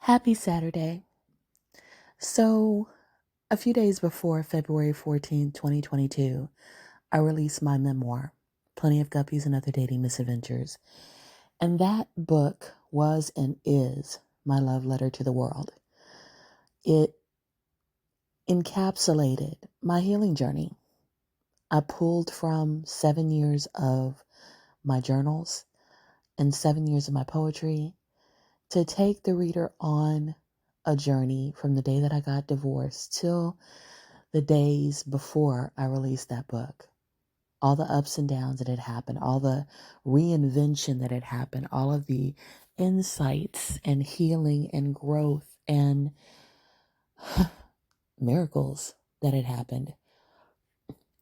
Happy Saturday. So, a few days before February 14th, 2022, I released my memoir, Plenty of Guppies and Other Dating Misadventures. And that book was and is my love letter to the world. It encapsulated my healing journey. I pulled from 7 years of my journals and 7 years of my poetry to take the reader on a journey from the day that I got divorced till the days before I released that book. All the ups and downs that had happened, all the reinvention that had happened, all of the insights and healing and growth and miracles that had happened.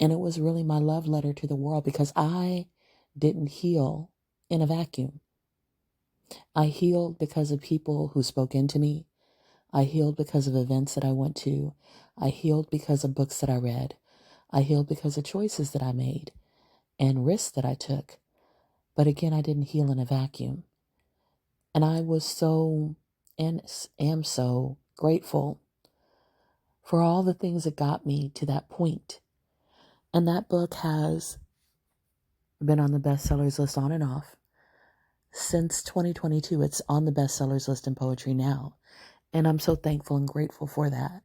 And it was really my love letter to the world because I didn't heal in a vacuum. I healed because of people who spoke into me. I healed because of events that I went to. I healed because of books that I read. I healed because of choices that I made and risks that I took. But again, I didn't heal in a vacuum. And I was so and am so grateful for all the things that got me to that point. And that book has been on the bestsellers list on and off. Since 2022, it's on the bestsellers list in poetry now. And I'm so thankful and grateful for that.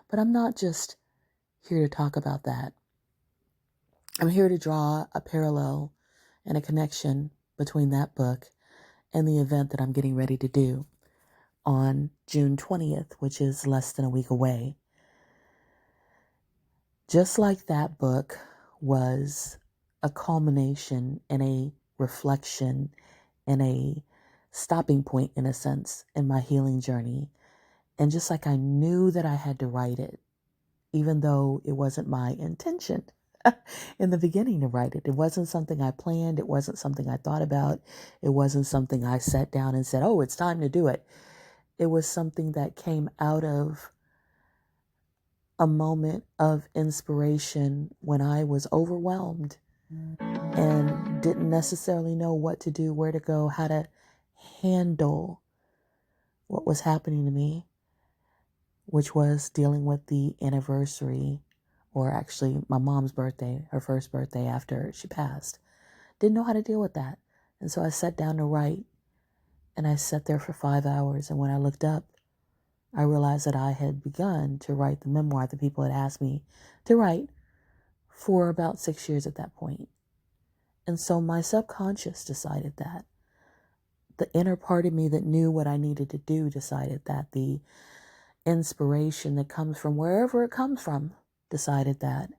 But I'm not just here to talk about that. I'm here to draw a parallel and a connection between that book and the event that I'm getting ready to do on June 20th, which is less than a week away. Just like that book was a culmination and a reflection and a stopping point, in a sense, in my healing journey. And just like I knew that I had to write it, even though it wasn't my intention in the beginning to write it. It wasn't something I planned. It wasn't something I thought about. It wasn't something I sat down and said, oh, it's time to do it. It was something that came out of a moment of inspiration when I was overwhelmed and didn't necessarily know what to do, where to go, how to handle what was happening to me, which was dealing with the anniversary, or actually my mom's birthday, her first birthday after she passed. Didn't know how to deal with that. And so I sat down to write, and I sat there for 5 hours. And when I looked up, I realized that I had begun to write the memoir that people had asked me to write for about 6 years at that point. And so my subconscious decided that. The inner part of me that knew what I needed to do decided that. The inspiration that comes from wherever it comes from decided that.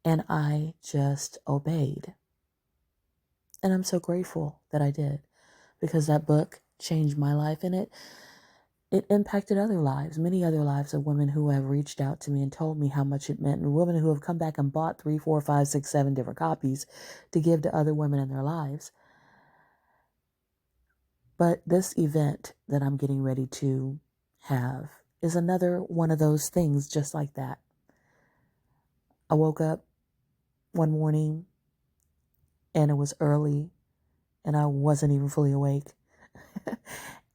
And I just obeyed. And I'm so grateful that I did, because that book changed my life, and it impacted other lives, many other lives of women who have reached out to me and told me how much it meant, and women who have come back and bought 3, 4, 5, 6, 7 different copies to give to other women in their lives. But this event that I'm getting ready to have is another one of those things just like that. I woke up one morning and it was early and I wasn't even fully awake.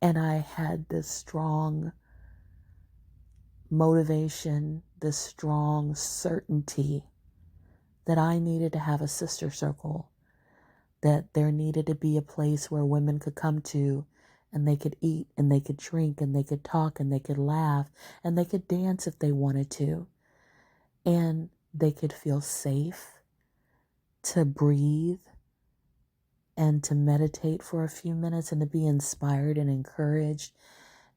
And I had this strong motivation, this strong certainty that I needed to have a sister circle, that there needed to be a place where women could come to and they could eat and they could drink and they could talk and they could laugh and they could dance if they wanted to. And they could feel safe to breathe and to meditate for a few minutes and to be inspired and encouraged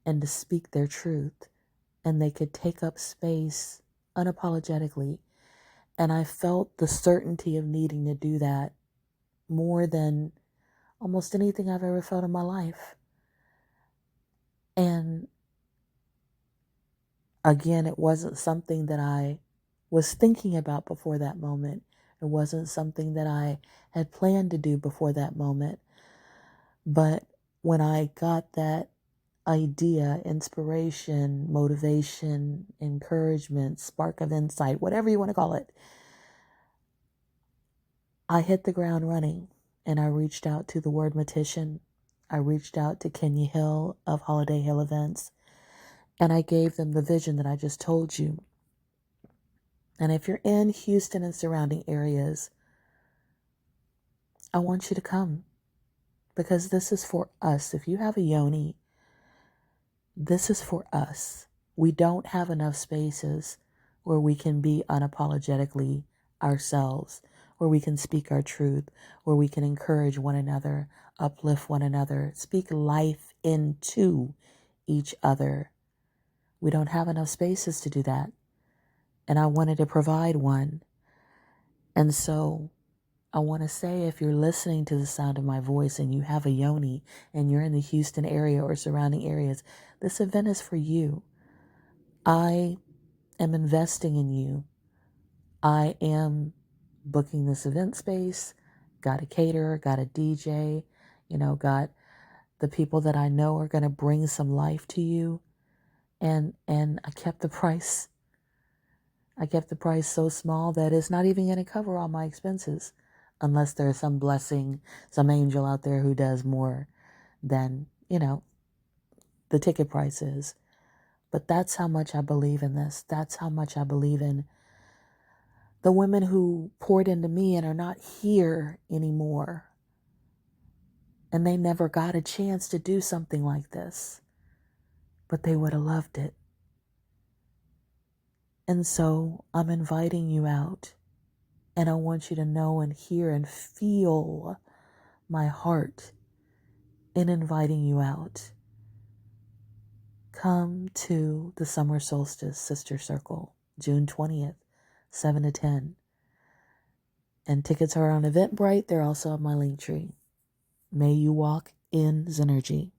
and to speak their truth. And they could take up space unapologetically. And I felt the certainty of needing to do that more than almost anything I've ever felt in my life. And again, it wasn't something that I was thinking about before that moment. It wasn't something that I had planned to do before that moment. But when I got that idea, inspiration, motivation, encouragement, spark of insight, whatever you want to call it, I hit the ground running and I reached out to the word mortician. I reached out to Kenya Hill of Holiday Hill Events, and I gave them the vision that I just told you. And if you're in Houston and surrounding areas, I want you to come, because this is for us. If you have a yoni, this is for us. We don't have enough spaces where we can be unapologetically ourselves, where we can speak our truth, where we can encourage one another, uplift one another, speak life into each other. We don't have enough spaces to do that. And I wanted to provide one. And so I want to say, if you're listening to the sound of my voice and you have a yoni and you're in the Houston area or surrounding areas, this event is for you. I am investing in you. I am booking this event space, got a caterer, got a DJ, got the people that I know are going to bring some life to you. And I kept the price. I kept the price so small that it's not even going to cover all my expenses, unless there's some blessing, some angel out there who does more than, the ticket price is. But that's how much I believe in this. That's how much I believe in the women who poured into me and are not here anymore. And they never got a chance to do something like this, but they would have loved it. And so I'm inviting you out, and I want you to know and hear and feel my heart in inviting you out. Come to the Summer Solstice Sister Circle, June 20th, 7 to 10. And tickets are on Eventbrite. They're also on my link tree. May you walk in Synergy.